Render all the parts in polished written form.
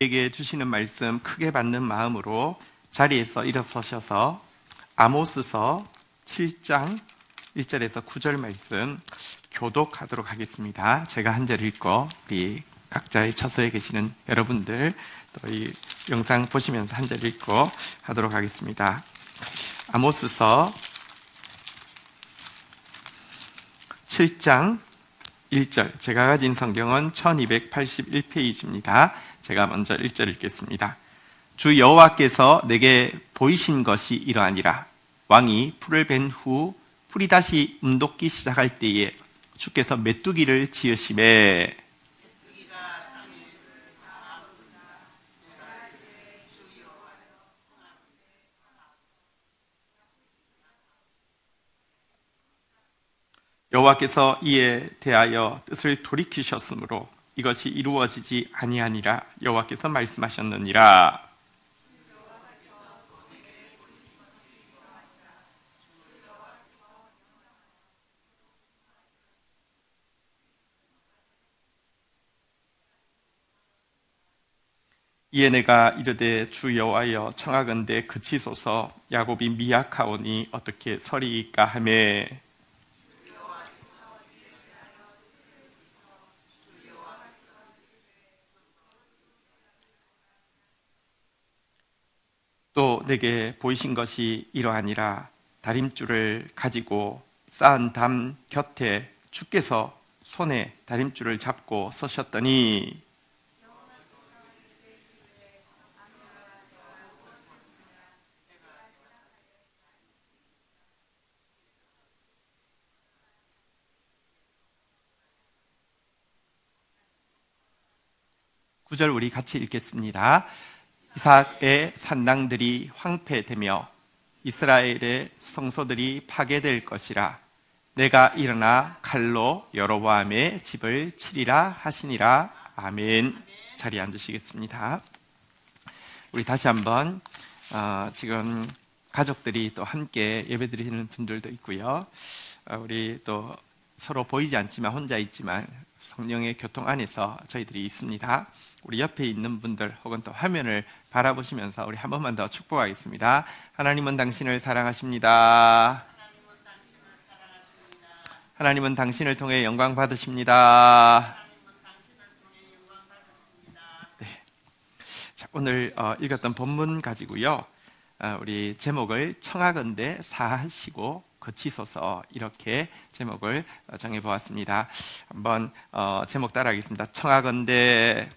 우리에게 주시는 말씀 크게 받는 마음으로 자리에서 일어서셔서 아모스서 7장 1절에서 9절 말씀 교독하도록 하겠습니다. 제가 한 절 읽고 우리 각자의 처소에 계시는 여러분들 또 이 영상 보시면서 한 절 읽고 하도록 하겠습니다. 아모스서 7장 1절, 제가 가진 성경은 1281페이지입니다. 제가 먼저 1절 읽겠습니다. 주 여호와께서 내게 보이신 것이 이러하니라. 왕이 풀을 벤 후 풀이 다시 움돋기 시작할 때에 주께서 메뚜기를 지으심에 여호와께서 이에 대하여 뜻을 돌이키셨으므로 이것이 이루어지지 아니하니라. 여호와께서 말씀하셨느니라. 이에 내가 이르되 주 여호와여 청하건대 그치소서. 야곱이 미약하오니 어떻게 서리이까 하매 또 내게 보이신 것이 이러하니라. 다림줄을 가지고 쌓은 담 곁에 주께서 손에 다림줄을 잡고 서셨더니 구절 우리 같이 읽겠습니다. 이삭의 산당들이 황폐되며 이스라엘의 성소들이 파괴될 것이라. 내가 일어나 칼로 여로보암의 집을 치리라 하시니라. 아멘. 자리에 앉으시겠습니다. 우리 다시 한번 지금 가족들이 또 함께 예배드리는 분들도 있고요. 우리 또 서로 보이지 않지만 혼자 있지만 성령의 교통 안에서 저희들이 있습니다. 우리 옆에 있는 분들 혹은 또 화면을 바라보시면서 우리 한 번만 더 축복하겠습니다. 하나님은 당신을 사랑하십니다. 하나님은 당신을 통해 영광 받으십니다. 네. 자, 오늘 읽었던 본문 가지고요. 우리 제목을 청하건대 사하시고 그치소서 이렇게 제목을 정해보았습니다. 한번 제목 따라하겠습니다. 청하건대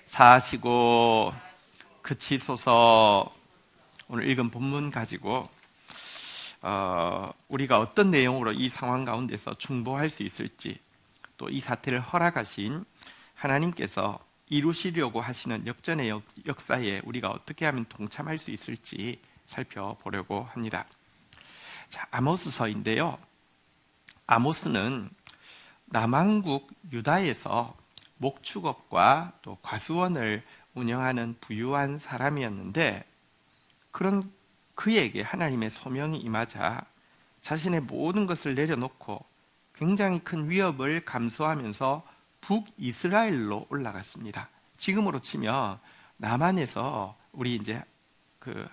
사하시고 그치소서. 오늘 읽은 본문 가지고 우리가 어떤 내용으로 이 상황 가운데서 중보할 수 있을지, 또 이 사태를 허락하신 하나님께서 이루시려고 하시는 역전의 역사에 우리가 어떻게 하면 동참할 수 있을지 살펴보려고 합니다. 자, 아모스서인데요. 아모스는 남왕국 유다에서 목축업과 또 과수원을 운영하는 부유한 사람이었는데, 그런 그에게 하나님의 소명이 임하자 자신의 모든 것을 내려놓고 굉장히 큰 위협을 감수하면서 북이스라엘로 올라갔습니다. 지금으로 치면 남한에서 우리 이제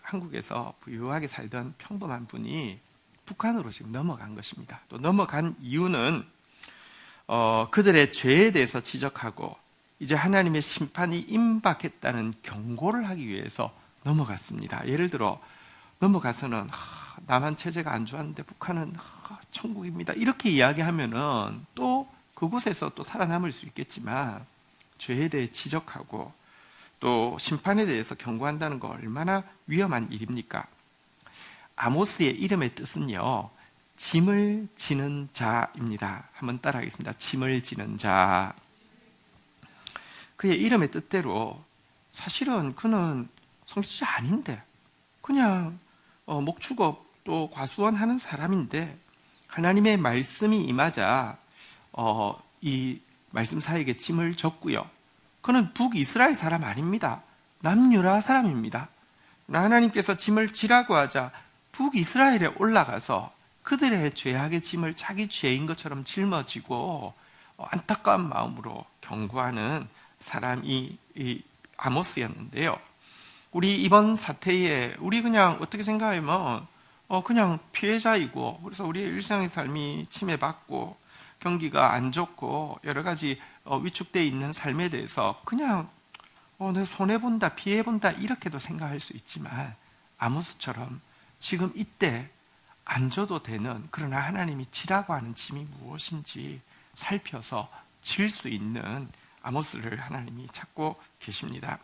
한국에서 부유하게 살던 평범한 분이 북한으로 지금 넘어간 것입니다. 또 넘어간 이유는 그들의 죄에 대해서 지적하고 이제 하나님의 심판이 임박했다는 경고를 하기 위해서 넘어갔습니다. 예를 들어 넘어가서는 남한 체제가 안 좋았는데 북한은 천국입니다. 이렇게 이야기하면은 또 그곳에서 또 살아남을 수 있겠지만 죄에 대해 지적하고 또 심판에 대해서 경고한다는 거 얼마나 위험한 일입니까? 아모스의 이름의 뜻은요, 짐을 지는 자입니다. 한번 따라하겠습니다. 짐을 지는 자. 그의 이름의 뜻대로 사실은 그는 성직자 아닌데 그냥 목축업 또 과수원 하는 사람인데 하나님의 말씀이 임하자 이 말씀 사역에 짐을 졌고요. 그는 북이스라엘 사람 아닙니다. 남유다 사람입니다. 하나님께서 짐을 지라고 하자 북이스라엘에 올라가서 그들의 죄악의 짐을 자기 죄인 것처럼 짊어지고 안타까운 마음으로 경고하는 사람이 이 아모스였는데요. 우리 이번 사태에 우리 그냥 어떻게 생각하면 그냥 피해자이고, 그래서 우리의 일상의 삶이 침해받고 경기가 안 좋고 여러 가지 위축되어 있는 삶에 대해서 그냥 내가 손해본다, 피해본다 이렇게도 생각할 수 있지만, 아모스처럼 지금 이때 안 져도 되는, 그러나 하나님이 지라고 하는 짐이 무엇인지 살펴서 질 수 있는 아모스를 하나님이 찾고 계십니다.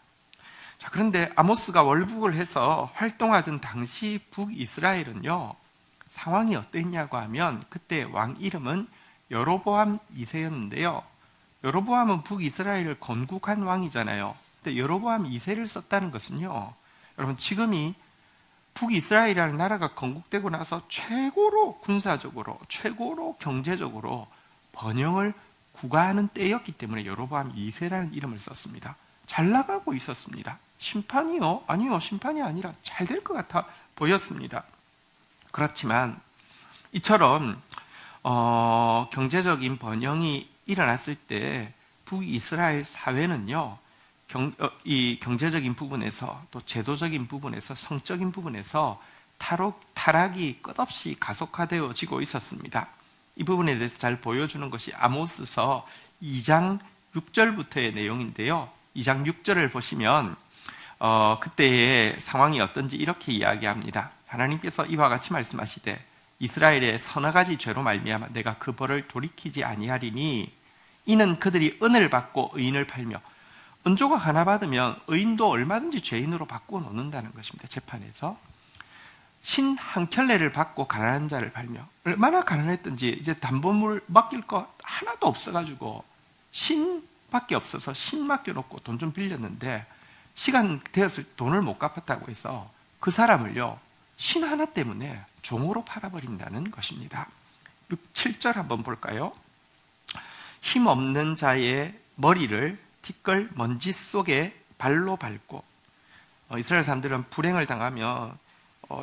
자, 그런데 아모스가 월북을 해서 활동하던 당시 북이스라엘은요, 상황이 어땠냐고 하면 그때 왕 이름은 여로보암 2세였는데요. 여로보암은 북이스라엘을 건국한 왕이잖아요. 근데 여로보암 2세를 썼다는 것은요, 여러분 지금이 북이스라엘이라는 나라가 건국되고 나서 최고로 군사적으로, 최고로 경제적으로 번영을 구가하는 때였기 때문에 여로보암 2세라는 이름을 썼습니다. 잘 나가고 있었습니다. 심판이요? 아니요, 심판이 아니라 잘 될 것 같아 보였습니다. 그렇지만 이처럼 경제적인 번영이 일어났을 때 북이스라엘 사회는요, 이 경제적인 부분에서, 또 제도적인 부분에서, 성적인 부분에서 타락이 끝없이 가속화되어지고 있었습니다. 이 부분에 대해서 잘 보여주는 것이 아모스서 2장 6절부터의 내용인데요. 2장 6절을 보시면 그때의 상황이 어떤지 이렇게 이야기합니다. 하나님께서 이와 같이 말씀하시되 이스라엘의 서너 가지 죄로 말미암아 내가 그 벌을 돌이키지 아니하리니 이는 그들이 은을 받고 의인을 팔며, 은조각 하나 받으면 의인도 얼마든지 죄인으로 바꾸어 놓는다는 것입니다. 재판에서 신 한 켤레를 받고 가난한 자를 팔며, 얼마나 가난했던지 이제 담보물 맡길 거 하나도 없어가지고 신밖에 없어서 신 맡겨놓고 돈 좀 빌렸는데 시간 되었을 때 돈을 못 갚았다고 해서 그 사람을요, 신 하나 때문에 종으로 팔아버린다는 것입니다. 7절 한번 볼까요? 힘없는 자의 머리를 티끌 먼지 속에 발로 밟고, 이스라엘 사람들은 불행을 당하면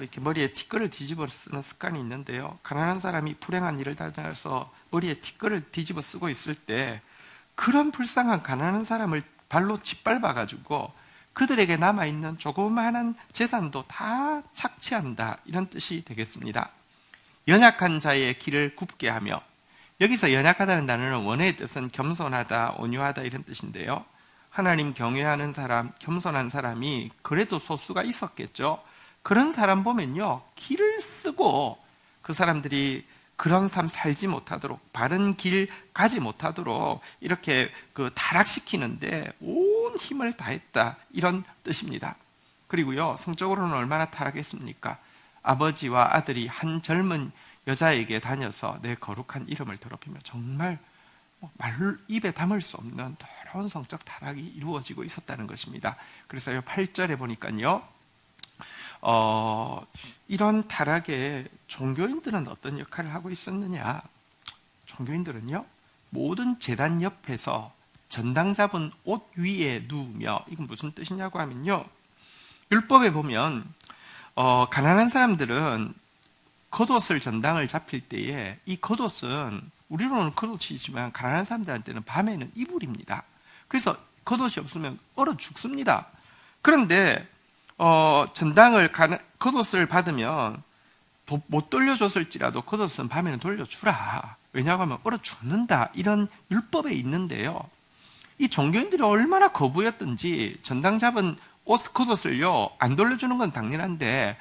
이렇게 머리에 티끌을 뒤집어 쓰는 습관이 있는데요, 가난한 사람이 불행한 일을 당해서 머리에 티끌을 뒤집어 쓰고 있을 때 그런 불쌍한 가난한 사람을 발로 짓밟아가지고 그들에게 남아있는 조그마한 재산도 다 착취한다, 이런 뜻이 되겠습니다. 연약한 자의 길을 굽게 하며, 여기서 연약하다는 단어는 원어의 뜻은 겸손하다, 온유하다 이런 뜻인데요, 하나님 경외하는 사람, 겸손한 사람이 그래도 소수가 있었겠죠. 그런 사람 보면요, 길을 쓰고 그 사람들이 그런 삶 살지 못하도록, 바른 길 가지 못하도록 이렇게 타락시키는데 온 힘을 다했다, 이런 뜻입니다. 그리고요, 성적으로는 얼마나 타락했습니까? 아버지와 아들이 한 젊은 여자에게 다녀서 내 거룩한 이름을 더럽히며 정말 말 입에 담을 수 없는 더러운 성적 타락이 이루어지고 있었다는 것입니다. 그래서 8절에 보니까요, 이런 타락에 종교인들은 어떤 역할을 하고 있었느냐? 종교인들은요, 모든 제단 옆에서 전당 잡은 옷 위에 누우며, 이건 무슨 뜻이냐고 하면요, 율법에 보면 가난한 사람들은 겉옷을 전당을 잡힐 때에 이 겉옷은 우리로는 겉옷이지만 가난한 사람들한테는 밤에는 이불입니다. 그래서 겉옷이 없으면 얼어 죽습니다. 그런데 전당을 겉옷을 받으면 못 돌려줬을지라도 겉옷은 밤에는 돌려주라. 왜냐고 하면 얼어 죽는다, 이런 율법에 있는데요, 이 종교인들이 얼마나 거부였던지 전당 잡은 겉옷을요 안 돌려주는 건 당연한데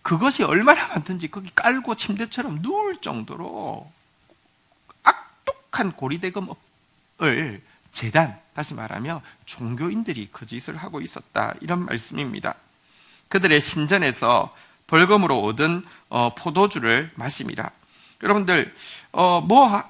그것이 얼마나 많든지 거기 깔고 침대처럼 누울 정도로 악독한 고리대금을 재단, 다시 말하면 종교인들이 그 짓을 하고 있었다, 이런 말씀입니다. 그들의 신전에서 벌금으로 얻은 포도주를 마십니다. 여러분들 뭐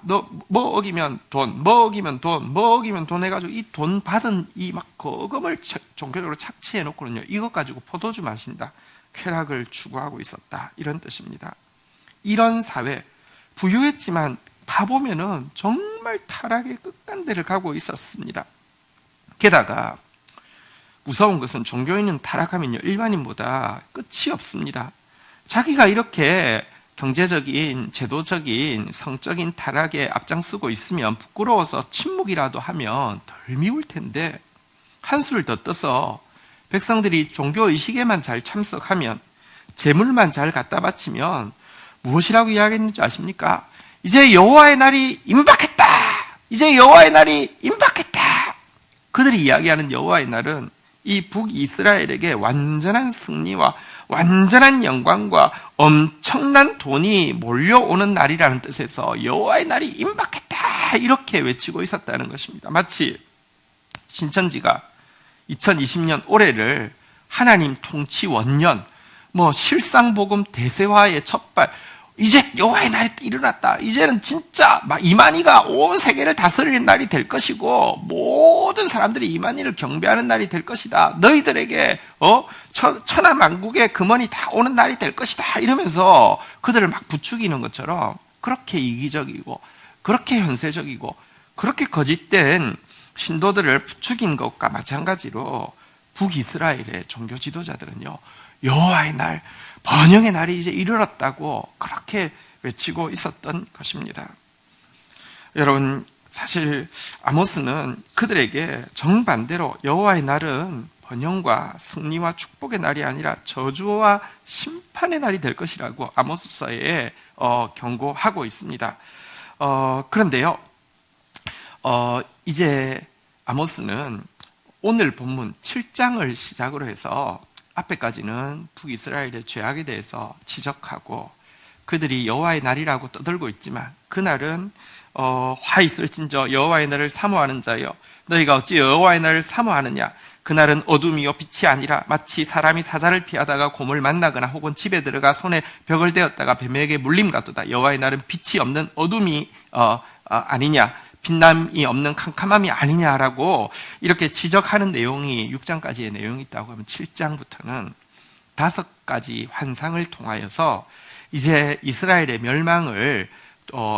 어기면 돈, 뭐 어기면 돈, 뭐 어기면 돈 해가지고 이 돈 받은 이 막 거금을 종교적으로 착취해 놓고는요, 이것 가지고 포도주 마신다, 쾌락을 추구하고 있었다, 이런 뜻입니다. 이런 사회, 부유했지만 봐보면은 정말 타락의 끝간대를 가고 있었습니다. 게다가 무서운 것은 종교인은 타락하면요, 일반인보다 끝이 없습니다. 자기가 이렇게 경제적인, 제도적인, 성적인 타락에 앞장서고 있으면 부끄러워서 침묵이라도 하면 덜 미울 텐데 한수를 더 떠서 백성들이 종교의식에만 잘 참석하면, 제물만 잘 갖다 바치면 무엇이라고 이야기했는지 아십니까? 이제 여호와의 날이 임박했다! 이제 여호와의 날이 임박했다! 그들이 이야기하는 여호와의 날은 이 북이스라엘에게 완전한 승리와 완전한 영광과 엄청난 돈이 몰려오는 날이라는 뜻에서 여호와의 날이 임박했다! 이렇게 외치고 있었다는 것입니다. 마치 신천지가 2020년 올해를 하나님 통치 원년, 실상복음 대세화의 첫발, 이제 여호와의 날이 일어났다. 이제는 진짜 이만희가 온 세계를 다스리는 날이 될 것이고 모든 사람들이 이만희를 경배하는 날이 될 것이다. 너희들에게 천하만국의 금원이 다 오는 날이 될 것이다. 이러면서 그들을 막 부추기는 것처럼 그렇게 이기적이고 그렇게 현세적이고 그렇게 거짓된 신도들을 부추긴 것과 마찬가지로 북이스라엘의 종교 지도자들은요, 여호와의 날, 번영의 날이 이제 이르렀다고 그렇게 외치고 있었던 것입니다. 여러분, 사실 아모스는 그들에게 정반대로 여호와의 날은 번영과 승리와 축복의 날이 아니라 저주와 심판의 날이 될 것이라고 아모스서에 경고하고 있습니다. 그런데요, 이제 아모스는 오늘 본문 7장을 시작으로 해서 앞에까지는 북이스라엘의 죄악에 대해서 지적하고 그들이 여호와의 날이라고 떠들고 있지만 그날은 화 있을진저 여호와의 날을 사모하는 자여, 너희가 어찌 여호와의 날을 사모하느냐? 그날은 어둠이요 빛이 아니라 마치 사람이 사자를 피하다가 곰을 만나거나 혹은 집에 들어가 손에 벽을 대었다가 뱀에게 물림 같도다. 여호와의 날은 빛이 없는 어둠이 아니냐? 빛남이 없는 캄캄함이 아니냐라고 이렇게 지적하는 내용이 6장까지의 내용이 있다고 하면 7장부터는 5가지 환상을 통하여서 이제 이스라엘의 멸망을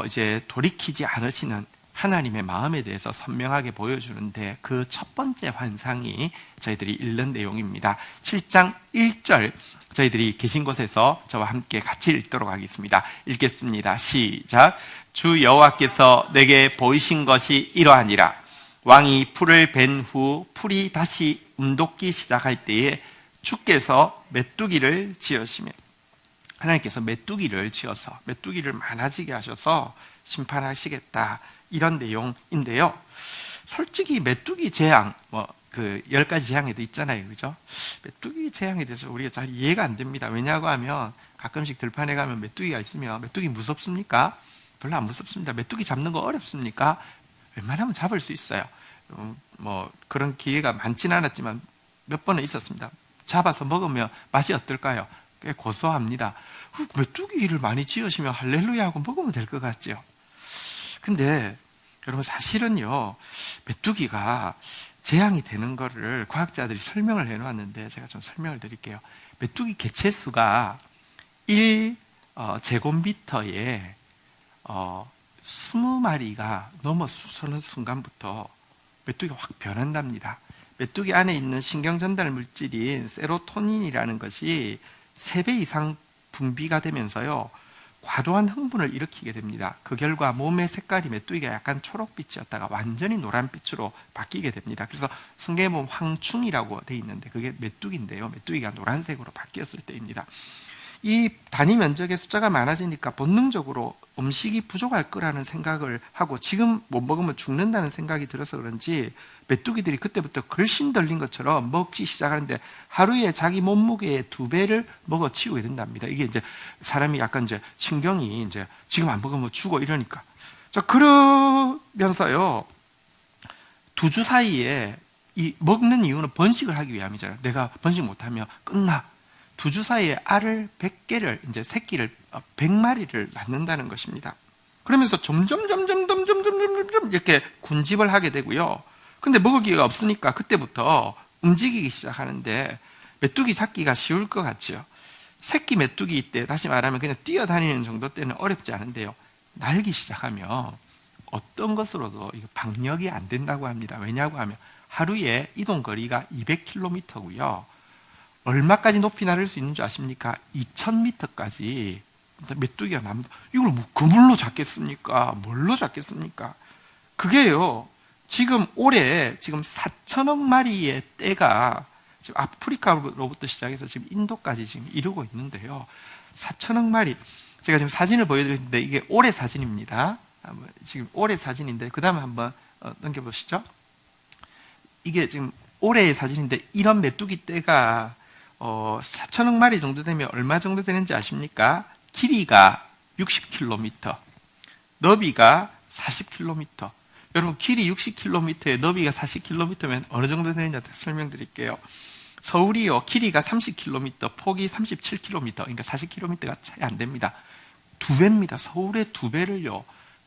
이제 돌이키지 않으시는 하나님의 마음에 대해서 선명하게 보여주는데 그 첫 번째 환상이 저희들이 읽는 내용입니다. 7장 1절 저희들이 계신 곳에서 저와 함께 같이 읽도록 하겠습니다. 읽겠습니다. 시작. 주 여호와께서 내게 보이신 것이 이러하니라. 왕이 풀을 벤 후 풀이 다시 움돋기 시작할 때에 주께서 메뚜기를 지으시며, 하나님께서 메뚜기를 지어서 메뚜기를 많아지게 하셔서 심판하시겠다, 이런 내용인데요. 솔직히 메뚜기 재앙, 그 10가지 재앙에도 있잖아요, 그죠? 메뚜기 재앙에 대해서 우리가 잘 이해가 안 됩니다. 왜냐고 하면 가끔씩 들판에 가면 메뚜기가 있으면 메뚜기 무섭습니까? 별로 안 무섭습니다. 메뚜기 잡는 거 어렵습니까? 웬만하면 잡을 수 있어요. 그런 기회가 많지는 않았지만 몇 번은 있었습니다. 잡아서 먹으면 맛이 어떨까요? 꽤 고소합니다. 메뚜기를 많이 지으시면 할렐루야 하고 먹으면 될 것 같죠? 근데 여러분, 사실은요, 메뚜기가 재앙이 되는 거를 과학자들이 설명을 해놓았는데 제가 좀 설명을 드릴게요. 메뚜기 개체수가 1제곱미터에 20마리가 넘어서는 순간부터 메뚜기가 확 변한답니다. 메뚜기 안에 있는 신경전달 물질인 세로토닌이라는 것이 3배 이상 분비가 되면서요, 과도한 흥분을 일으키게 됩니다. 그 결과 몸의 색깔이 메뚜기가 약간 초록빛이었다가 완전히 노란빛으로 바뀌게 됩니다. 그래서 성경에 보면 황충이라고 되어 있는데 그게 메뚜기인데요, 메뚜기가 노란색으로 바뀌었을 때입니다. 이 단위 면적의 숫자가 많아지니까 본능적으로 음식이 부족할 거라는 생각을 하고 지금 못 먹으면 죽는다는 생각이 들어서 그런지 메뚜기들이 그때부터 걸신 들린 것처럼 먹기 시작하는데 하루에 자기 몸무게의 2배를 먹어 치우게 된답니다. 이게 이제 사람이 약간 이제 신경이 이제 지금 안 먹으면 죽어 이러니까. 자, 그러면서요, 2주 사이에 이 먹는 이유는 번식을 하기 위함이잖아요. 내가 번식 못하면 끝나. 2주 사이에 알을 100개를, 이제 새끼를 100마리를 낳는다는 것입니다. 그러면서 점점 이렇게 군집을 하게 되고요. 근데 먹을 기회가 없으니까 그때부터 움직이기 시작하는데 메뚜기 잡기가 쉬울 것 같죠. 새끼 메뚜기 때, 다시 말하면 그냥 뛰어다니는 정도 때는 어렵지 않은데요, 날기 시작하면 어떤 것으로도 이거 방역이 안 된다고 합니다. 왜냐고 하면 하루에 이동 거리가 200km고요. 얼마까지 높이 나를 수 있는 줄 아십니까? 2000m까지 메뚜기가 납니다. 이걸 뭐 그물로 잡겠습니까? 뭘로 잡겠습니까? 그게요, 지금 올해 지금 4천억 마리의 떼가 지금 아프리카로부터 시작해서 지금 인도까지 지금 이루고 있는데요. 4천억 마리. 제가 지금 사진을 보여드렸는데 이게 올해 사진입니다. 지금 올해 사진인데 그 다음에 한번 넘겨보시죠. 이게 지금 올해의 사진인데 이런 메뚜기 떼가 4천억 마리 정도 되면 얼마 정도 되는지 아십니까? 길이가 60km, 너비가 40km. 여러분 길이 60km에 너비가 40km면 어느 정도 되느냐 설명드릴게요. 서울이요 길이가 30km, 폭이 37km, 그러니까 40km가 차이 안 됩니다. 2배입니다. 서울의 2배를요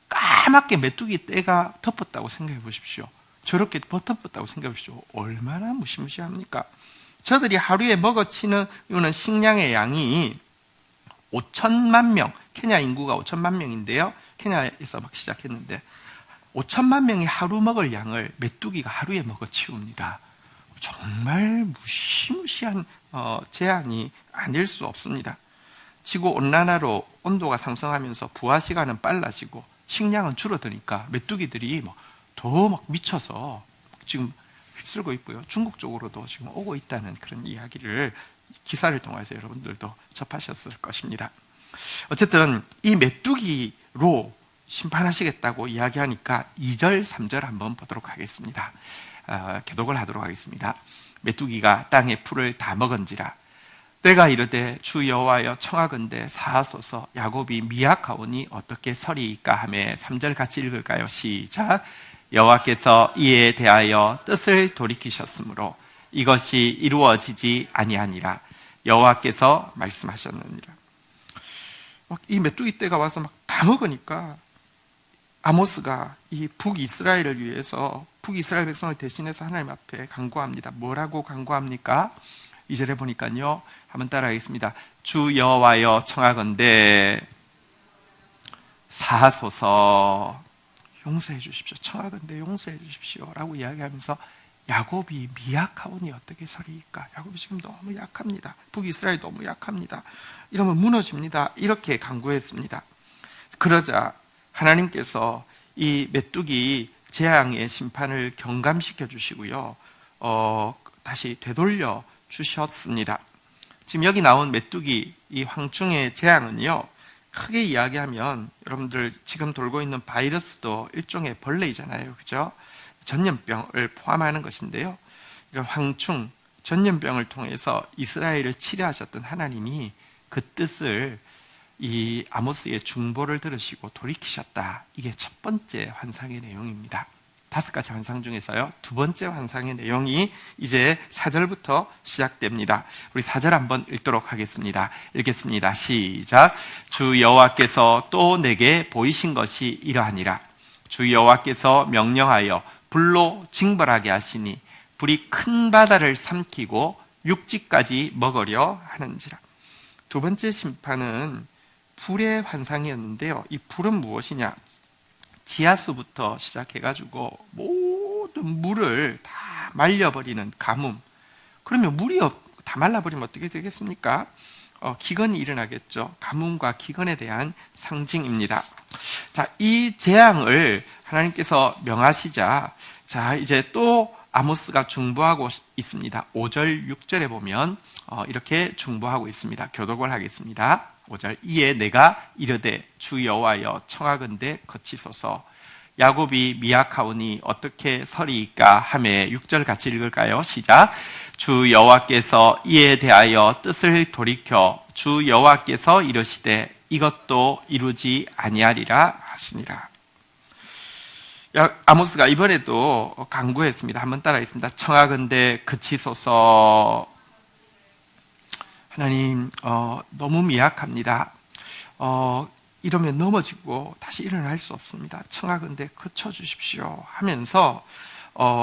까맣게 메뚜기 떼가 덮었다고 생각해 보십시오. 저렇게 덮었다고 생각해 보십시오. 얼마나 무시무시합니까? 저들이 하루에 먹어치는 식량의 양이 5천만 명, 케냐 인구가 5천만 명인데요. 케냐에서 막 시작했는데 5천만 명이 하루 먹을 양을 메뚜기가 하루에 먹어치웁니다. 정말 무시무시한 재앙이 아닐 수 없습니다. 지구 온난화로 온도가 상승하면서 부화 시간은 빨라지고 식량은 줄어드니까 메뚜기들이 더 막 미쳐서 지금 휩쓸고 있고요. 중국 쪽으로도 지금 오고 있다는 그런 이야기를 기사를 통해서 여러분들도 접하셨을 것입니다. 어쨌든 이 메뚜기로 심판하시겠다고 이야기하니까 2절, 3절 한번 보도록 하겠습니다. 교독을 하도록 하겠습니다. 메뚜기가 땅의 풀을 다 먹은지라 내가 이르되 주 여호와여 청하건대 사하소서 야곱이 미약하오니 어떻게 서리이까 하매 3절 같이 읽을까요? 시작. 여호와께서 이에 대하여 뜻을 돌이키셨으므로 이것이 이루어지지 아니하니라. 여호와께서 말씀하셨느니라. 이 메뚜기 떼가 와서 막 다 먹으니까 아모스가 이 북이스라엘을 위해서 북이스라엘 백성을 대신해서 하나님 앞에 간구합니다. 뭐라고 간구합니까? 2절에 보니까요. 한번 따라하겠습니다. 주 여호와여 청하건대 사하소서. 용서해 주십시오. 청하건대 용서해 주십시오 라고 이야기하면서 야곱이 미약하오니 어떻게 서리이까? 야곱이 지금 너무 약합니다. 북이스라엘이 너무 약합니다. 이러면 무너집니다. 이렇게 간구했습니다. 그러자 하나님께서 이 메뚜기 재앙의 심판을 경감시켜 주시고요. 다시 되돌려 주셨습니다. 지금 여기 나온 메뚜기 이 황충의 재앙은요. 크게 이야기하면 여러분들 지금 돌고 있는 바이러스도 일종의 벌레이잖아요. 그죠? 전염병을 포함하는 것인데요. 황충, 전염병을 통해서 이스라엘을 치료하셨던 하나님이 그 뜻을 이 아모스의 중보를 들으시고 돌이키셨다. 이게 첫 번째 환상의 내용입니다. 5가지 환상 중에서요. 2번째 환상의 내용이 이제 4절부터 시작됩니다. 우리 4절 한번 읽도록 하겠습니다. 읽겠습니다. 시작. 주 여호와께서 또 내게 보이신 것이 이러하니라. 주 여호와께서 명령하여 불로 징벌하게 하시니 불이 큰 바다를 삼키고 육지까지 먹으려 하는지라. 2번째 심판은 불의 환상이었는데요. 이 불은 무엇이냐? 지하수부터 시작해가지고 모든 물을 다 말려버리는 가뭄. 그러면 물이 다 말라버리면 어떻게 되겠습니까? 기근이 일어나겠죠. 가뭄과 기근에 대한 상징입니다. 자, 이 재앙을 하나님께서 명하시자, 자, 이제 또 아모스가 중보하고 있습니다. 5절, 6절에 보면 이렇게 중보하고 있습니다. 교독을 하겠습니다. 5절. 이에 내가 이르되 주 여호와여 청하건대 거치소서. 야곱이 미약하오니 어떻게 서리이까 하매 6절 같이 읽을까요? 시작. 주 여호와께서 이에 대하여 뜻을 돌이켜 주 여호와께서 이르시되 이것도 이루지 아니하리라 하시니라. 아모스가 이번에도 간구했습니다. 한번 따라하겠습니다. 청하건대 그치소서. 하나님, 너무 미약합니다. 이러면 넘어지고 다시 일어날 수 없습니다. 청하건대 그쳐주십시오 하면서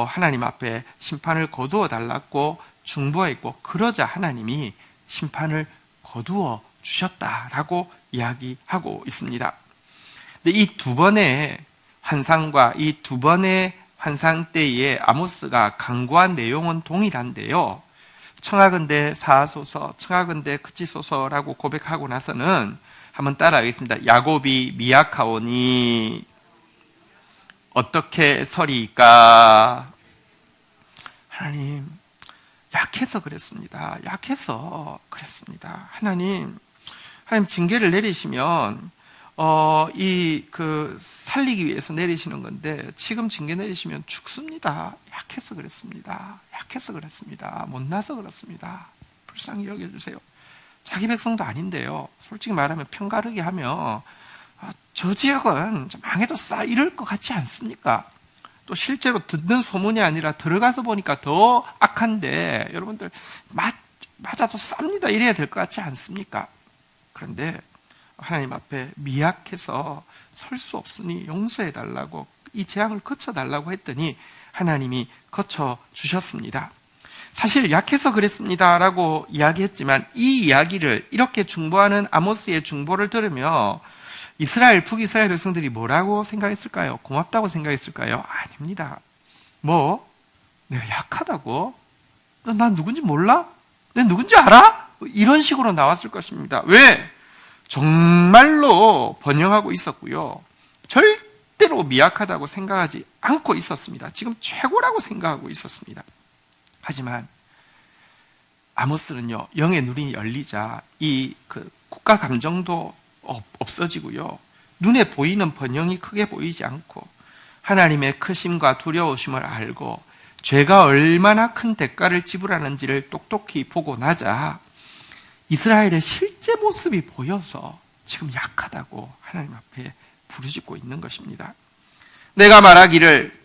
하나님 앞에 심판을 거두어 달라고 중보했고, 그러자 하나님이 심판을 거두어 주셨다라고 이야기하고 있습니다. 근데 이 2번의 환상과 이 2번의 환상 때에 아모스가 간구한 내용은 동일한데요. 청하건대 사하소서, 청하건대 그치소서라고 고백하고 나서는 한번 따라하겠습니다. 야곱이 미약하오니 어떻게 서리이까? 하나님, 약해서 그랬습니다. 약해서 그랬습니다. 하나님 징계를 내리시면 살리기 위해서 내리시는 건데 지금 징계 내리시면 죽습니다. 약해서 그랬습니다. 약해서 그랬습니다. 못나서 그렇습니다. 불쌍히 여겨주세요. 자기 백성도 아닌데요. 솔직히 말하면 편가르기 하면 저 지역은 좀 망해졌어 이럴 것 같지 않습니까? 또 실제로 듣는 소문이 아니라 들어가서 보니까 더 악한데 여러분들 맞아도 쌉니다 이래야 될 것 같지 않습니까? 그런데 하나님 앞에 미약해서 설 수 없으니 용서해달라고 이 재앙을 거쳐달라고 했더니 하나님이 거쳐주셨습니다. 사실 약해서 그랬습니다라고 이야기했지만 이 이야기를 이렇게 중보하는 아모스의 중보를 들으며 북이스라엘 백성들이 뭐라고 생각했을까요? 고맙다고 생각했을까요? 아닙니다. 내가 약하다고? 난 누군지 몰라? 내가 누군지 알아? 이런 식으로 나왔을 것입니다. 왜? 정말로 번영하고 있었고요. 절대로 미약하다고 생각하지 않고 있었습니다. 지금 최고라고 생각하고 있었습니다. 하지만 아모스는요, 영의 눈이 열리자 국가 감정도 없어지고요. 눈에 보이는 번영이 크게 보이지 않고 하나님의 크심과 두려우심을 알고 죄가 얼마나 큰 대가를 지불하는지를 똑똑히 보고 나자 이스라엘의 실제 모습이 보여서 지금 약하다고 하나님 앞에 부르짖고 있는 것입니다. 내가 말하기를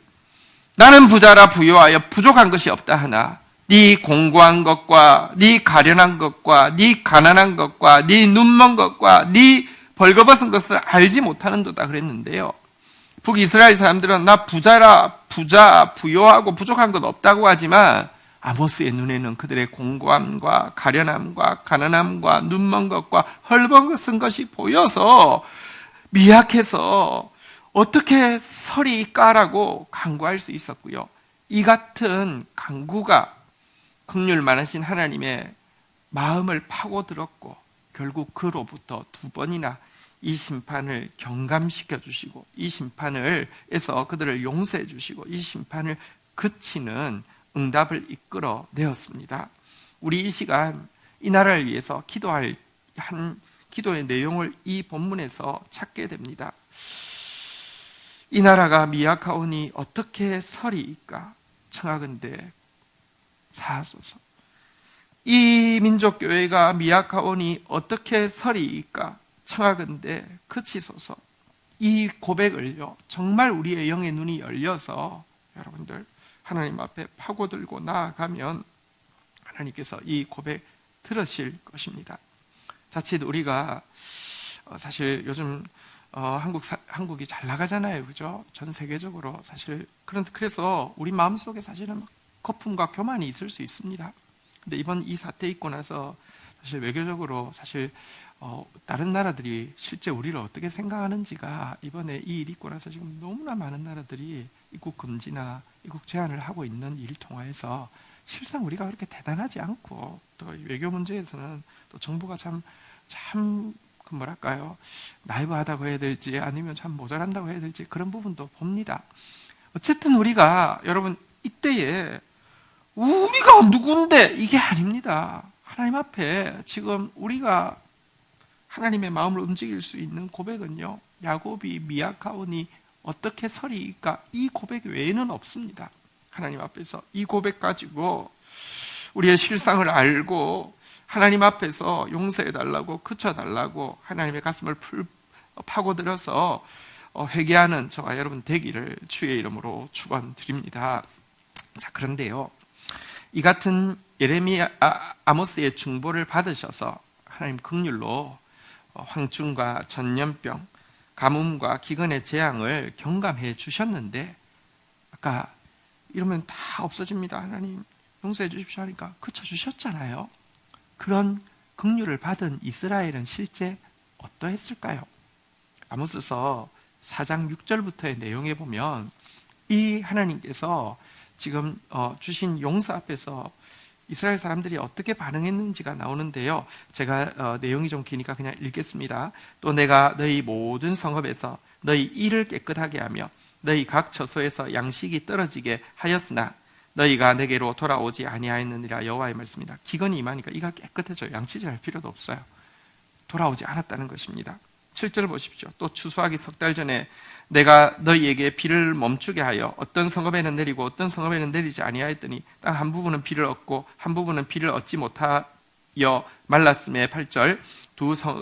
나는 부자라 부요하여 부족한 것이 없다 하나 네 공고한 것과 네 가련한 것과 네 가난한 것과 네 눈먼 것과 네 벌거벗은 것을 알지 못하는도다 그랬는데요. 북이스라엘 사람들은 나 부자, 부요하고 부족한 것 없다고 하지만 아모스의 눈에는 그들의 공고함과 가련함과 가난함과 눈먼 것과 헐벗은 것이 보여서 미약해서 어떻게 서리까라고 간구할 수 있었고요. 이 같은 간구가 긍휼 많으신 하나님의 마음을 파고들었고 결국 그로부터 2번이나 이 심판을 경감시켜 주시고 이 심판에서 그들을 용서해 주시고 이 심판을 그치는 응답을 이끌어 내었습니다. 우리 이 시간 이 나라를 위해서 기도할 한 기도의 내용을 이 본문에서 찾게 됩니다. 이 나라가 미약하오니 어떻게 서리이까? 청하건대 사하소서. 이 민족교회가 미약하오니 어떻게 서리이까? 청하건대 그치소서. 이 고백을요, 정말 우리의 영의 눈이 열려서 여러분들 하나님 앞에 파고들고 나아가면 하나님께서 이 고백 들으실 것입니다. 자칫 우리가 사실 요즘 한국이 잘 나가잖아요, 그죠? 전 세계적으로 사실 그래서 우리 마음속에 사실은 거품과 교만이 있을 수 있습니다. 근데 이번 이 사태 있고 나서 사실 외교적으로 사실 다른 나라들이 실제 우리를 어떻게 생각하는지가 이번에 이 일 있고 나서 지금 너무나 많은 나라들이 입국 금지나 입국 제한을 하고 있는 일을 통해서 실상 우리가 그렇게 대단하지 않고 또 외교 문제에서는 또 정부가 참 뭐랄까요, 나이브하다고 해야 될지 아니면 참 모자란다고 해야 될지 그런 부분도 봅니다. 어쨌든 우리가 여러분 이때에 우리가 누군데 이게 아닙니다. 하나님 앞에 지금 우리가 하나님의 마음을 움직일 수 있는 고백은요, 야곱이 미약하오니 어떻게 서리이까? 이 고백 외에는 없습니다. 하나님 앞에서 이 고백 가지고 우리의 실상을 알고 하나님 앞에서 용서해달라고 그쳐달라고 하나님의 가슴을 파고들어서 회개하는 저와 여러분 되기를 주의 이름으로 축원드립니다. 자, 그런데요, 이 같은 아모스의 중보를 받으셔서 하나님 긍휼로 황충과 전염병, 가뭄과 기근의 재앙을 경감해 주셨는데 아까 이러면 다 없어집니다. 하나님 용서해 주십시오 하니까 그쳐 주셨잖아요. 그런 긍휼을 받은 이스라엘은 실제 어떠했을까요? 아모스서 4장 6절부터의 내용에 보면 이 하나님께서 지금 주신 용서 앞에서 이스라엘 사람들이 어떻게 반응했는지가 나오는데요. 제가 내용이 좀 기니까 그냥 읽겠습니다. 또 내가 너희 모든 성읍에서 너희 일을 깨끗하게 하며 너희 각 처소에서 양식이 떨어지게 하였으나 너희가 내게로 돌아오지 아니하였느니라. 여호와의 말씀이다. 기근이 임하니까 이가 깨끗해져요. 양치질 할 필요도 없어요. 돌아오지 않았다는 것입니다. 7절 보십시오. 또 추수하기 석 달 전에 내가 너희에게 비를 멈추게 하여 어떤 성읍에는 내리고 어떤 성읍에는 내리지 아니하였더니 땅 한 부분은 비를 얻고 한 부분은 비를 얻지 못하여 말랐음에 8절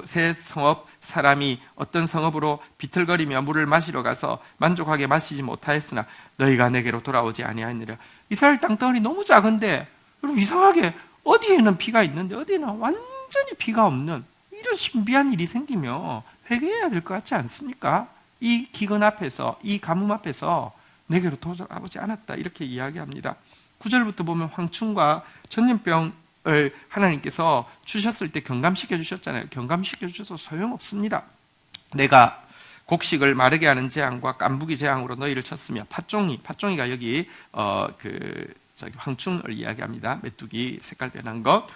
세 성읍 사람이 어떤 성읍으로 비틀거리며 물을 마시러 가서 만족하게 마시지 못하였으나 너희가 내게로 돌아오지 아니하였느니라. 이스라엘 땅덩어리 너무 작은데 여러분 이상하게 어디에는 비가 있는데 어디에는 완전히 비가 없는 이런 신비한 일이 생기며 회개해야 될 것 같지 않습니까? 이 기근 앞에서, 이 가뭄 앞에서 내게로 돌아오지 않았다 이렇게 이야기합니다. 9절부터 보면 황충과 전염병을 하나님께서 주셨을 때 경감시켜 주셨잖아요. 경감시켜 주셔서 소용없습니다. 내가 곡식을 마르게 하는 재앙과 깐부기 재앙으로 너희를 쳤으며 팥종이가 여기 황충을 이야기합니다. 메뚜기 색깔 변한 것.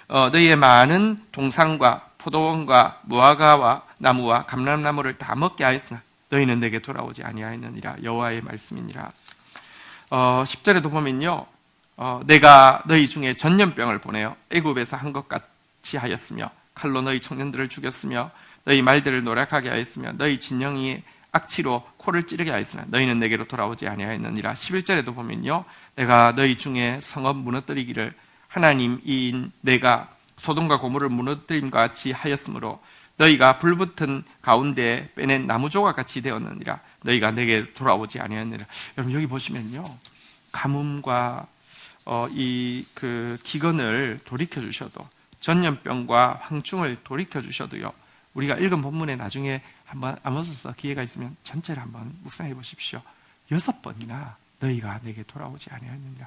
너희의 많은 동산과 포도원과 무화과와 나무와 감람나무를 다 먹게 하였으나 너희는 내게 돌아오지 아니하였느니라. 여호와의 말씀이니라. 10절에도 보면요, 내가 너희 중에 전염병을 보내어 애굽에서 한 것 같이 하였으며 칼로 너희 청년들을 죽였으며 너희 말들을 노력하게 하였으며 너희 진영이 악취로 코를 찌르게 하였으나 너희는 내게로 돌아오지 아니하였느니라. 11절에도 보면요, 내가 너희 중에 성읍 무너뜨리기를 하나님인 내가 소돔과 고모를 무너뜨림과 같이 하였으므로 너희가 불붙은 가운데 빼낸 나무 조각같이 되었느니라. 너희가 내게 돌아오지 아니하였느니라. 여러분 여기 보시면요, 가뭄과 기근을 돌이켜 주셔도, 전염병과 황충을 돌이켜 주셔도요, 우리가 읽은 본문에 나중에 한번 아모스서 기회가 있으면 전체를 한번 묵상해 보십시오. 6번이나 너희가 내게 돌아오지 아니하였느니라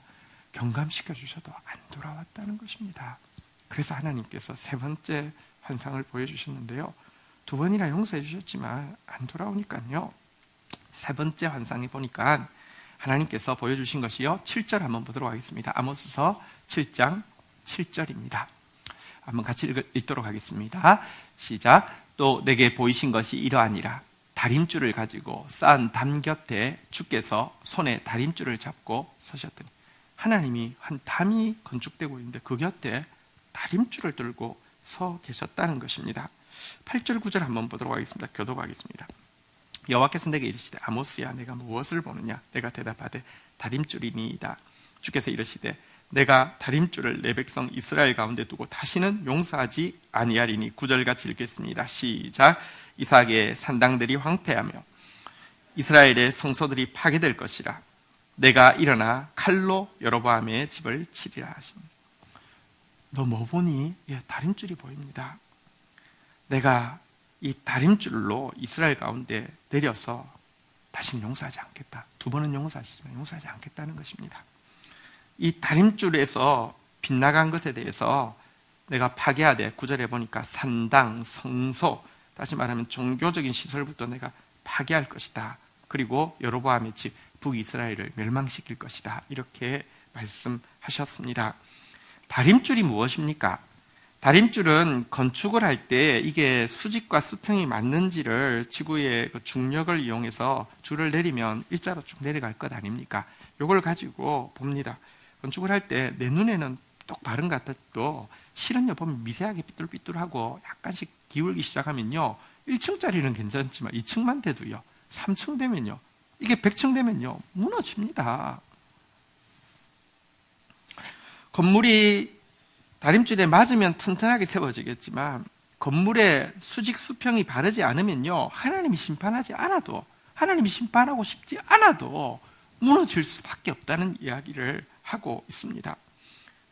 경감시켜 주셔도 안 돌아왔다는 것입니다. 그래서 하나님께서 세 번째 환상을 보여주셨는데요, 2번이나 용서해 주셨지만 안 돌아오니까요, 세 번째 환상에 보니까 하나님께서 보여주신 것이요, 7절 한번 보도록 하겠습니다. 아모스서 7장 7절입니다. 한번 같이 읽도록 하겠습니다. 시작. 또 내게 보이신 것이 이러하니라. 다림줄을 가지고 쌓은 담 곁에 주께서 손에 다림줄을 잡고 서셨더니, 하나님이 한 담이 건축되고 있는데 그 곁에 다림줄을 들고 서 계셨다는 것입니다. 8절 9절 한번 보도록 하겠습니다. 교독하겠습니다. 여호와께서 내게 이르시되 아모스야, 내가 무엇을 보느냐? 내가 대답하되 다림줄이니이다. 주께서 이르시되 내가 다림줄을 내 백성 이스라엘 가운데 두고 다시는 용서하지 아니하리니. 9절 같이 읽겠습니다. 시작. 이삭의 산당들이 황폐하며 이스라엘의 성소들이 파괴될 것이라. 내가 일어나 칼로 여로보암의 집을 치리라 하시니. 너 뭐 보니? 예, 다림줄이 보입니다. 내가 이 다림줄로 이스라엘 가운데 내려서 다시는 용서하지 않겠다. 2번은 용서하시지만 용서하지 않겠다는 것입니다. 이 다림줄에서 빗나간 것에 대해서 내가 파괴하되, 9절에 보니까 산당, 성소, 다시 말하면 종교적인 시설부터 내가 파괴할 것이다. 그리고 여로보암의 집, 북이스라엘을 멸망시킬 것이다. 이렇게 말씀하셨습니다. 다림줄이 무엇입니까? 다림줄은 건축을 할 때 이게 수직과 수평이 맞는지를 지구의 중력을 이용해서 줄을 내리면 일자로 쭉 내려갈 것 아닙니까? 이걸 가지고 봅니다. 건축을 할 때 내 눈에는 똑바른 것 같아도 실은요, 보면 미세하게 삐뚤삐뚤하고 약간씩 기울기 시작하면요, 1층짜리는 괜찮지만 2층만 돼도요, 3층 되면요, 이게 100층 되면요 무너집니다. 건물이 다림줄에 맞으면 튼튼하게 세워지겠지만 건물의 수직 수평이 바르지 않으면요, 하나님이 심판하지 않아도, 하나님이 심판하고 싶지 않아도 무너질 수밖에 없다는 이야기를 하고 있습니다.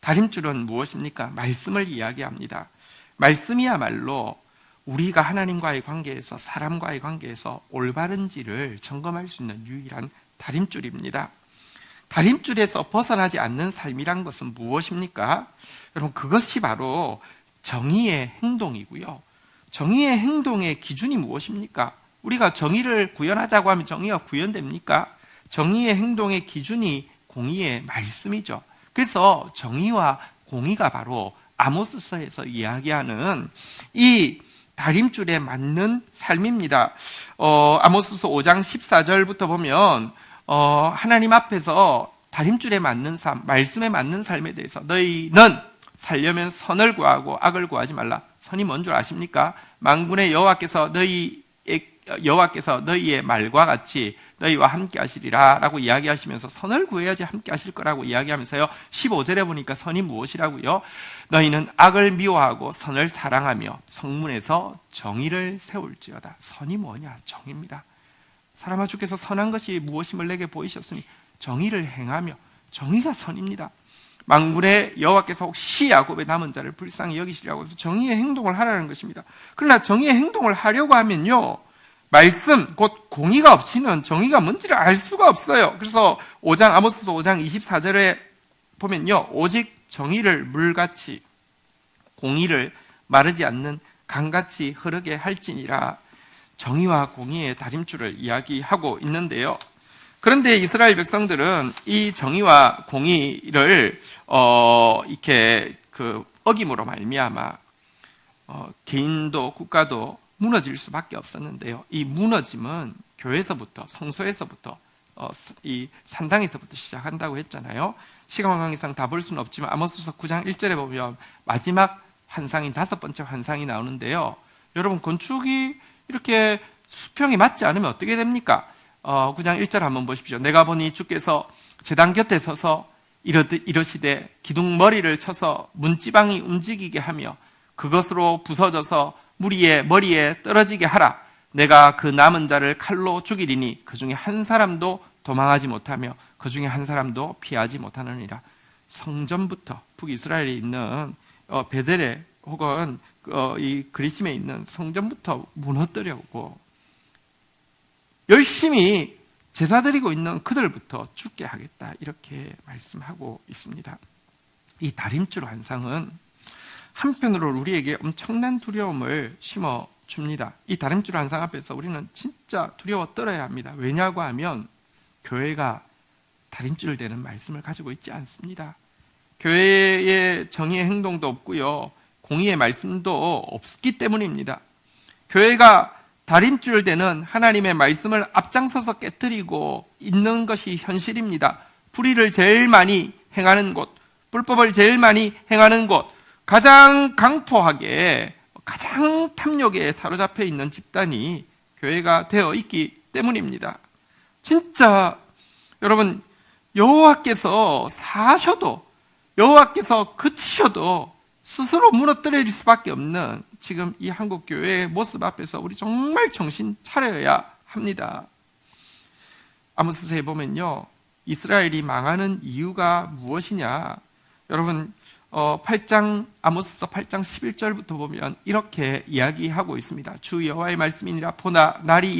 다림줄은 무엇입니까? 말씀을 이야기합니다. 말씀이야말로 우리가 하나님과의 관계에서, 사람과의 관계에서 올바른지를 점검할 수 있는 유일한 다림줄입니다. 다림줄에서 벗어나지 않는 삶이란 것은 무엇입니까? 여러분, 그것이 바로 정의의 행동이고요. 정의의 행동의 기준이 무엇입니까? 우리가 정의를 구현하자고 하면 정의가 구현됩니까? 정의의 행동의 기준이 공의의 말씀이죠. 그래서 정의와 공의가 바로 아모스서에서 이야기하는 이 다림줄에 맞는 삶입니다. 아모스서 5장 14절부터 보면 하나님 앞에서 다림줄에 맞는 삶, 말씀에 맞는 삶에 대해서 너희는 살려면 선을 구하고 악을 구하지 말라. 선이 뭔 줄 아십니까? 만군의 여호와께서 너희의 말과 같이 너희와 함께 하시리라 라고 이야기하시면서 선을 구해야지 함께 하실 거라고 이야기하면서요, 15절에 보니까 선이 무엇이라고요? 너희는 악을 미워하고 선을 사랑하며 성문에서 정의를 세울지어다. 선이 뭐냐? 정의입니다. 사람아, 주께서 선한 것이 무엇임을 내게 보이셨으니 정의를 행하며, 정의가 선입니다. 만군의 여호와께서 혹시 야곱의 남은 자를 불쌍히 여기시려고 해서 정의의 행동을 하라는 것입니다. 그러나 정의의 행동을 하려고 하면요, 말씀, 곧 공의가 없이는 정의가 뭔지를 알 수가 없어요. 그래서 아모스서 5장 24절에 보면요, 오직 정의를 물같이, 공의를 마르지 않는 강같이 흐르게 할지니라. 정의와 공의의 다림줄을 이야기하고 있는데요. 그런데 이스라엘 백성들은 이 정의와 공의를 이렇게 어김으로 말미암아 개인도 국가도 무너질 수밖에 없었는데요. 이 무너짐은 교회에서부터, 성소에서부터, 이 산당에서부터 시작한다고 했잖아요. 시간 관계상 다 볼 수는 없지만 아모스서 9장 1절에 보면 마지막 환상인 5번째 환상이 나오는데요. 여러분, 건축이 이렇게 수평이 맞지 않으면 어떻게 됩니까? 9장 1절 한번 보십시오. 내가 보니 주께서 제단 곁에 서서 이러시되 기둥머리를 쳐서 문지방이 움직이게 하며 그것으로 부서져서 무리의 머리에 떨어지게 하라. 내가 그 남은 자를 칼로 죽이리니 그 중에 한 사람도 도망하지 못하며 그 중에 한 사람도 피하지 못하느니라. 성전부터 북이스라엘에 있는 베델에 혹은 이 그리심에 있는 성전부터 무너뜨려오고 열심히 제사 드리고 있는 그들부터 죽게 하겠다, 이렇게 말씀하고 있습니다. 이 다림줄 환상은 한편으로 우리에게 엄청난 두려움을 심어줍니다. 이 다림줄 환상 앞에서 우리는 진짜 두려워 떨어야 합니다. 왜냐고 하면 교회가 다림줄 되는 말씀을 가지고 있지 않습니다. 교회의 정의의 행동도 없고요, 공의의 말씀도 없기 때문입니다. 교회가 다림줄 되는 하나님의 말씀을 앞장서서 깨뜨리고 있는 것이 현실입니다. 불의를 제일 많이 행하는 곳, 불법을 제일 많이 행하는 곳, 가장 강포하게, 가장 탐욕에 사로잡혀 있는 집단이 교회가 되어 있기 때문입니다. 진짜 여러분, 여호와께서 사셔도, 여호와께서 그치셔도 스스로 무너뜨릴 수밖에 없는 지금 이 한국 교회의 모습 앞에서 우리 정말 정신 차려야 합니다. 아모스서에 보면요, 이스라엘이 망하는 이유가 무엇이냐? 여러분, 아모스서 8장 11절부터 보면 이렇게 이야기하고 있습니다. 주 여호와의 말씀이니라. 보나 날이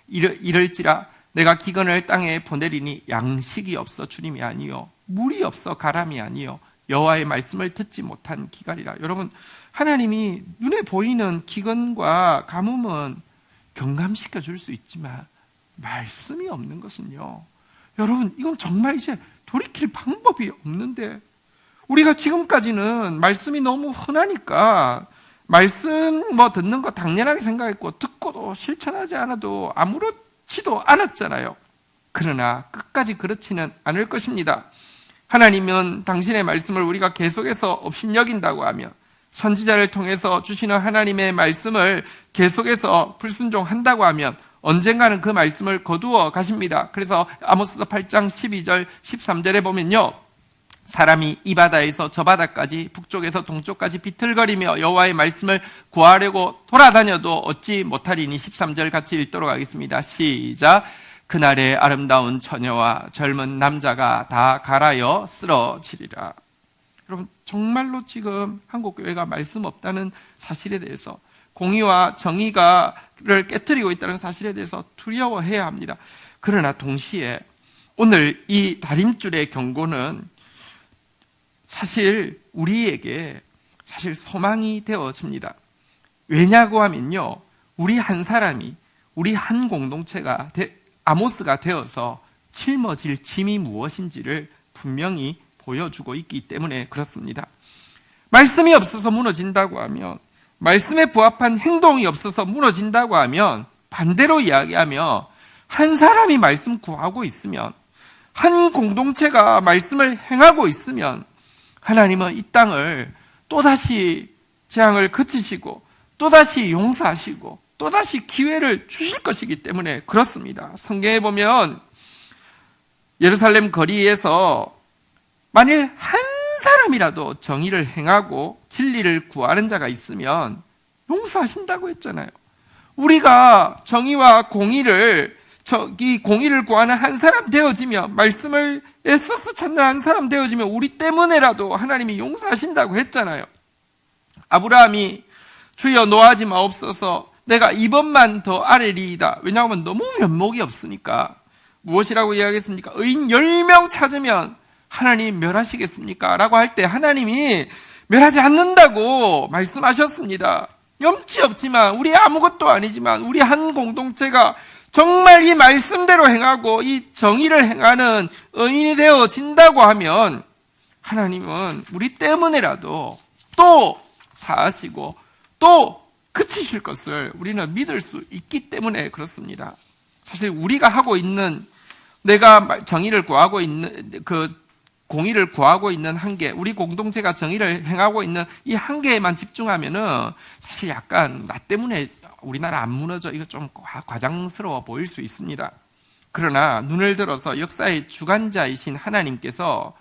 이를지라 내가 기근을 땅에 보내리니 양식이 없어 주림이 아니요 물이 없어 가람이 아니요 여호와의 말씀을 듣지 못한 기갈이라. 여러분, 하나님이 눈에 보이는 기근과 가뭄은 경감시켜 줄 수 있지만 말씀이 없는 것은요, 여러분, 이건 정말 이제 돌이킬 방법이 없는데, 우리가 지금까지는 말씀이 너무 흔하니까 말씀 듣는 거 당연하게 생각했고 듣고도 실천하지 않아도 아무렇지도 않았잖아요. 그러나 끝까지 그렇지는 않을 것입니다. 하나님은 당신의 말씀을 우리가 계속해서 업신여긴다고 하면, 선지자를 통해서 주시는 하나님의 말씀을 계속해서 불순종한다고 하면 언젠가는 그 말씀을 거두어 가십니다. 그래서 아모스서 8장 12절 13절에 보면요, 사람이 이 바다에서 저 바다까지 북쪽에서 동쪽까지 비틀거리며 여호와의 말씀을 구하려고 돌아다녀도 얻지 못하리니. 13절 같이 읽도록 하겠습니다. 시작. 그날에 아름다운 처녀와 젊은 남자가 다 갈아여 쓰러지리라. 여러분, 정말로 지금 한국교회가 말씀 없다는 사실에 대해서, 공의와 정의를 깨트리고 있다는 사실에 대해서 두려워해야 합니다. 그러나 동시에 오늘 이 다림줄의 경고는 사실 우리에게 소망이 되어집니다. 왜냐고 하면요, 우리 한 사람이, 우리 한 공동체가 아모스가 되어서 짊어질 짐이 무엇인지를 분명히 보여주고 있기 때문에 그렇습니다. 말씀이 없어서 무너진다고 하면 말씀에 부합한 행동이 없어서 무너진다고 하면, 반대로 이야기하며 한 사람이 말씀 구하고 있으면, 한 공동체가 말씀을 행하고 있으면 하나님은 이 땅을 또다시 재앙을 그치시고 또다시 용서하시고 또다시 기회를 주실 것이기 때문에 그렇습니다. 성경에 보면 예루살렘 거리에서 만일 한 사람이라도 정의를 행하고 진리를 구하는 자가 있으면 용서하신다고 했잖아요. 우리가 정의와 공의를 구하는 한 사람 되어지면, 말씀을 애써서 찾는 한 사람 되어지면 우리 때문에라도 하나님이 용서하신다고 했잖아요. 아브라함이 주여 노하지 마옵소서, 내가 이번만 더 아뢰리이다. 왜냐하면 너무 면목이 없으니까. 무엇이라고 이야기했습니까? 의인 10명 찾으면 하나님 멸하시겠습니까? 라고 할 때 하나님이 멸하지 않는다고 말씀하셨습니다. 염치 없지만, 우리 아무것도 아니지만 우리 한 공동체가 정말 이 말씀대로 행하고 이 정의를 행하는 의인이 되어진다고 하면 하나님은 우리 때문에라도 또 사하시고 또 그치실 것을 우리는 믿을 수 있기 때문에 그렇습니다. 사실 우리가 하고 있는, 내가 정의를 구하고 있는, 공의를 구하고 있는 한계, 우리 공동체가 정의를 행하고 있는 이 한계에만 집중하면은 사실 약간 나 때문에 우리나라 안 무너져, 이거 좀 과장스러워 보일 수 있습니다. 그러나 눈을 들어서 역사의 주관자이신 하나님께서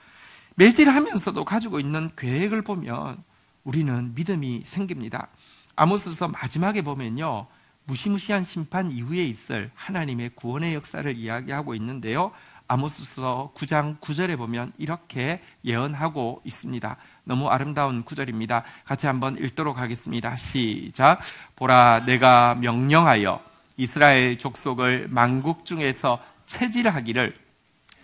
매질하면서도 가지고 있는 계획을 보면 우리는 믿음이 생깁니다. 아모스서 마지막에 보면요, 무시무시한 심판 이후에 있을 하나님의 구원의 역사를 이야기하고 있는데요, 아모스서 9장 9절에 보면 이렇게 예언하고 있습니다. 너무 아름다운 구절입니다. 같이 한번 읽도록 하겠습니다. 시작. 보라, 내가 명령하여 이스라엘 족속을 만국 중에서 체질하기를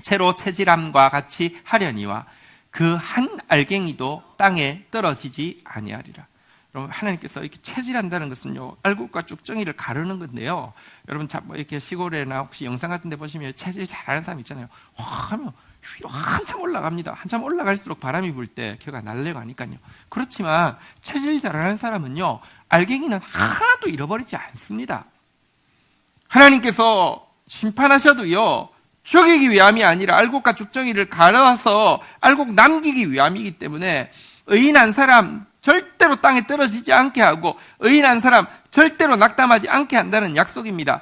채로 체질함과 같이 하려니와 그 한 알갱이도 땅에 떨어지지 아니하리라. 여러분, 하나님께서 이렇게 체질한다는 것은요, 알곡과 쭉정이를 가르는 건데요. 여러분, 이렇게 시골에나 혹시 영상 같은 데 보시면 체질 잘하는 사람 있잖아요. 와 하면 위로 한참 올라갑니다. 한참 올라갈수록 바람이 불 때 걔가 날려가니까요. 그렇지만 체질 잘하는 사람은요, 알갱이는 하나도 잃어버리지 않습니다. 하나님께서 심판하셔도요, 죽이기 위함이 아니라 알곡과 쭉정이를 갈아서 알곡 남기기 위함이기 때문에 의인 한 사람 절대로 땅에 떨어지지 않게 하고 의인 한 사람 절대로 낙담하지 않게 한다는 약속입니다.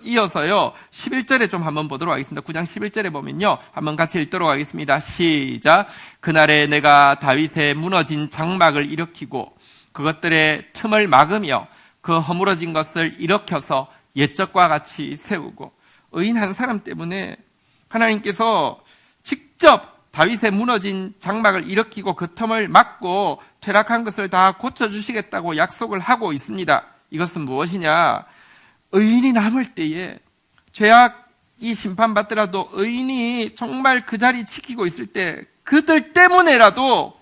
이어서요 11절에 좀 한번 보도록 하겠습니다. 9장 11절에 보면요, 한번 같이 읽도록 하겠습니다. 시작. 그날에 내가 다윗의 무너진 장막을 일으키고 그것들의 틈을 막으며 그 허물어진 것을 일으켜서 옛적과 같이 세우고. 의인 한 사람 때문에 하나님께서 직접 다윗의 무너진 장막을 일으키고 그 틈을 막고 퇴락한 것을 다 고쳐주시겠다고 약속을 하고 있습니다. 이것은 무엇이냐? 의인이 남을 때에, 죄악이 심판받더라도 의인이 정말 그 자리 지키고 있을 때 그들 때문에라도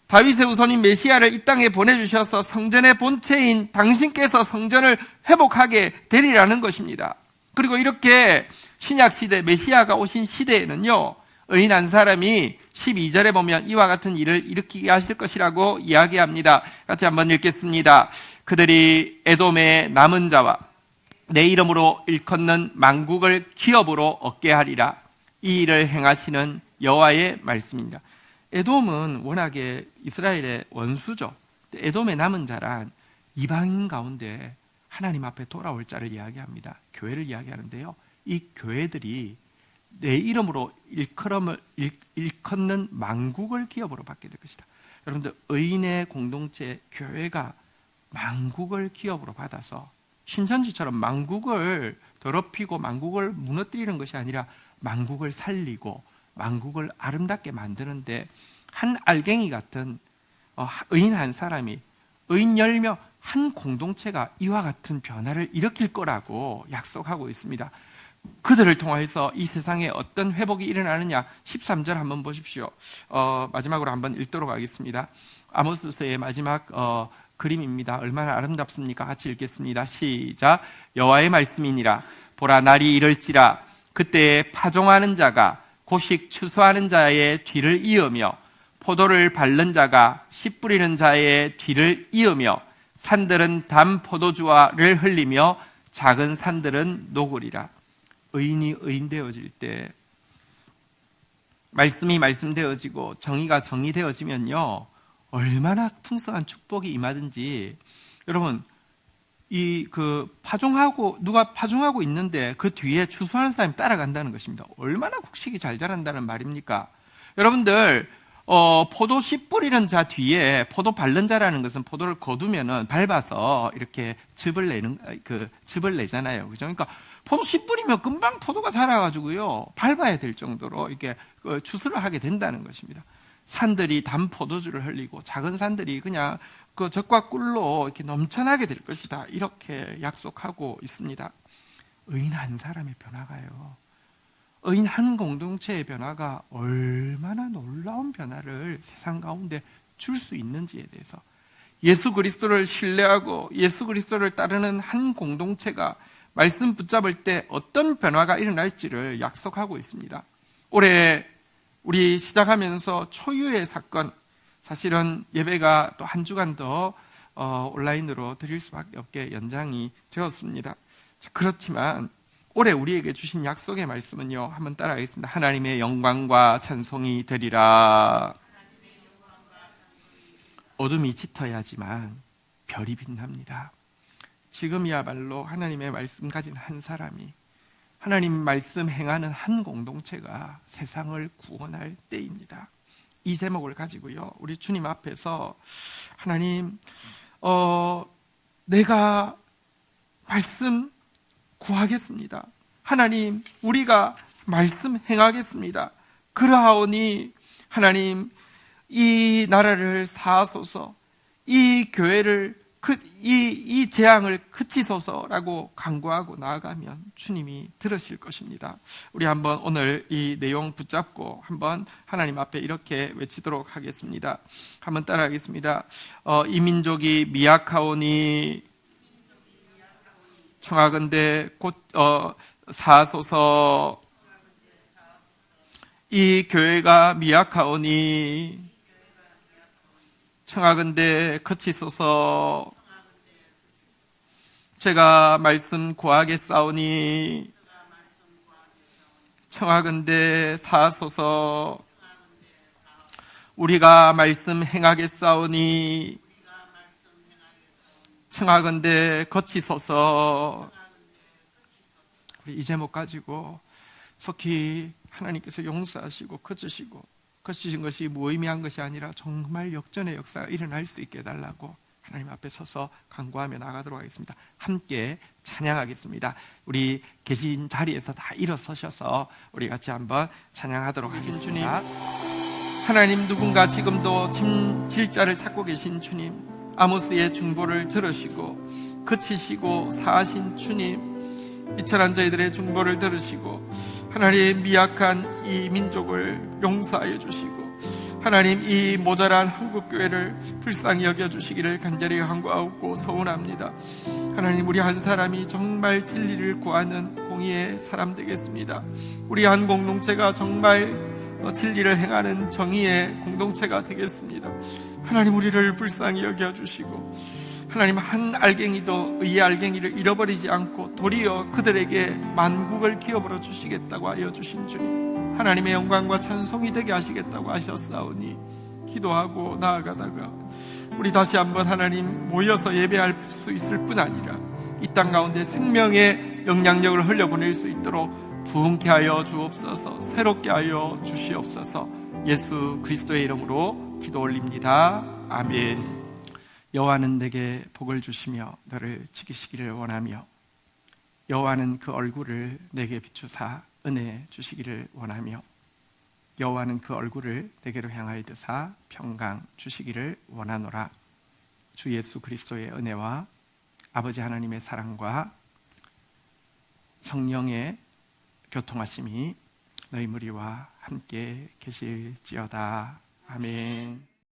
다윗의 후손인 메시아를 이 땅에 보내주셔서 성전의 본체인 당신께서 성전을 회복하게 되리라는 것입니다. 그리고 이렇게 신약시대 메시아가 오신 시대에는요, 의인 한 사람이 12절에 보면 이와 같은 일을 일으키게 하실 것이라고 이야기합니다. 같이 한번 읽겠습니다. 그들이 에돔의 남은 자와 내 이름으로 일컫는 만국을 기업으로 얻게 하리라. 이 일을 행하시는 여호와의 말씀입니다. 에돔은 워낙에 이스라엘의 원수죠. 에돔의 남은 자란 이방인 가운데 하나님 앞에 돌아올 자를 이야기합니다. 교회를 이야기하는데요, 이 교회들이 내 이름으로 일컫는 만국을 기업으로 받게 될 것이다. 여러분들, 의인의 공동체 교회가 만국을 기업으로 받아서 신천지처럼 만국을 더럽히고 만국을 무너뜨리는 것이 아니라 만국을 살리고 만국을 아름답게 만드는데 한 알갱이 같은 의인 한 사람이, 의인 10명, 한 공동체가 이와 같은 변화를 일으킬 거라고 약속하고 있습니다. 그들을 통해서 이 세상에 어떤 회복이 일어나느냐, 13절 한번 보십시오. 마지막으로 한번 읽도록 하겠습니다. 아모스서의 마지막 그림입니다. 얼마나 아름답습니까? 같이 읽겠습니다. 시작. 여호와의 말씀이니라. 보라, 날이 이를지라. 그때에 파종하는 자가 고식 추수하는 자의 뒤를 이으며 포도를 밟는 자가 씨 뿌리는 자의 뒤를 이으며 산들은 단 포도주를 흘리며 작은 산들은 녹으리라. 의인이 의인되어질 때, 말씀이 말씀되어지고 정의가 정의되어지면요, 얼마나 풍성한 축복이 임하든지. 여러분, 누가 파종하고 있는데 그 뒤에 추수하는 사람이 따라간다는 것입니다. 얼마나 곡식이 잘 자란다는 말입니까? 여러분들, 포도 씨 뿌리는 자 뒤에 포도 밟는 자라는 것은 포도를 거두면은 밟아서 이렇게 즙을 내잖아요. 그죠? 그러니까 포도 씨 뿌리면 금방 포도가 자라가지고요, 밟아야 될 정도로 이렇게 추수를 하게 된다는 것입니다. 산들이 단 포도주를 흘리고 작은 산들이 그냥 그 젖과 꿀로 이렇게 넘쳐나게 될 것이다. 이렇게 약속하고 있습니다. 의인 한 사람의 변화가요, 의인 한 공동체의 변화가 얼마나 놀라운 변화를 세상 가운데 줄 수 있는지에 대해서, 예수 그리스도를 신뢰하고 예수 그리스도를 따르는 한 공동체가 말씀 붙잡을 때 어떤 변화가 일어날지를 약속하고 있습니다. 올해 우리 시작하면서 초유의 사건, 사실은 예배가 또 한 주간 더 온라인으로 드릴 수밖에 없게 연장이 되었습니다. 그렇지만 올해 우리에게 주신 약속의 말씀은요, 한번 따라하겠습니다. 하나님의 영광과 찬송이 되리라. 어둠이 짙어야지만 별이 빛납니다. 지금이야말로 하나님의 말씀 가진 한 사람이, 하나님 말씀 행하는 한 공동체가 세상을 구원할 때입니다. 이 제목을 가지고요, 우리 주님 앞에서 하나님, 내가 말씀 구하겠습니다. 하나님, 우리가 말씀 행하겠습니다. 그러하오니 하나님, 이 나라를 사하소서, 이 교회를 이 재앙을 그치소서라고 간구하고 나아가면 주님이 들으실 것입니다. 우리 한번 오늘 이 내용 붙잡고 한번 하나님 앞에 이렇게 외치도록 하겠습니다. 한번 따라하겠습니다. 이 민족이 미약하오니 청하건대 곧 사소서. 이 교회가 미약하오니 청하건대 그치소서. 제가 말씀 구하겠사오니 청하건대 사소서. 우리가 말씀 행하겠사오니 청하건대 거치소서. 이 제목 가지고 속히 하나님께서 용서하시고 거치신 것이 무의미한 것이 아니라 정말 역전의 역사가 일어날 수 있게 해달라고 하나님 앞에 서서 간구하며 나가도록 하겠습니다. 함께 찬양하겠습니다. 우리 계신 자리에서 다 일어서셔서 우리 같이 한번 찬양하도록 하겠습니다. 하나님, 누군가 지금도 질자를 찾고 계신 주님, 아모스의 중보를 들으시고 그치시고 사하신 주님, 이처럼 저희들의 중보를 들으시고 하나님, 미약한 이 민족을 용서하여 주시고 하나님, 이 모자란 한국교회를 불쌍히 여겨주시기를 간절히 간구하고 소원합니다. 하나님, 우리 한 사람이 정말 진리를 구하는 공의의 사람 되겠습니다. 우리 한 공동체가 정말 진리를 행하는 정의의 공동체가 되겠습니다. 하나님, 우리를 불쌍히 여겨주시고 하나님, 한 알갱이도 의의 알갱이를 잃어버리지 않고 도리어 그들에게 만국을 기업으로 주시겠다고 하여 주신 주님, 하나님의 영광과 찬송이 되게 하시겠다고 하셨사오니 기도하고 나아가다가 우리 다시 한번 하나님 모여서 예배할 수 있을 뿐 아니라 이 땅 가운데 생명의 영향력을 흘려보낼 수 있도록 부흥케 하여 주옵소서. 새롭게 하여 주시옵소서. 예수 그리스도의 이름으로 기도 올립니다. 아멘. 여호와는 내게 복을 주시며 너를 지키시기를 원하며 여호와는 그 얼굴을 내게 비추사 은혜 주시기를 원하며 여호와는 그 얼굴을 내게로 향하여 드사 평강 주시기를 원하노라. 주 예수 그리스도의 은혜와 아버지 하나님의 사랑과 성령의 교통하심이 너희 무리와 함께 계실지어다. 아멘.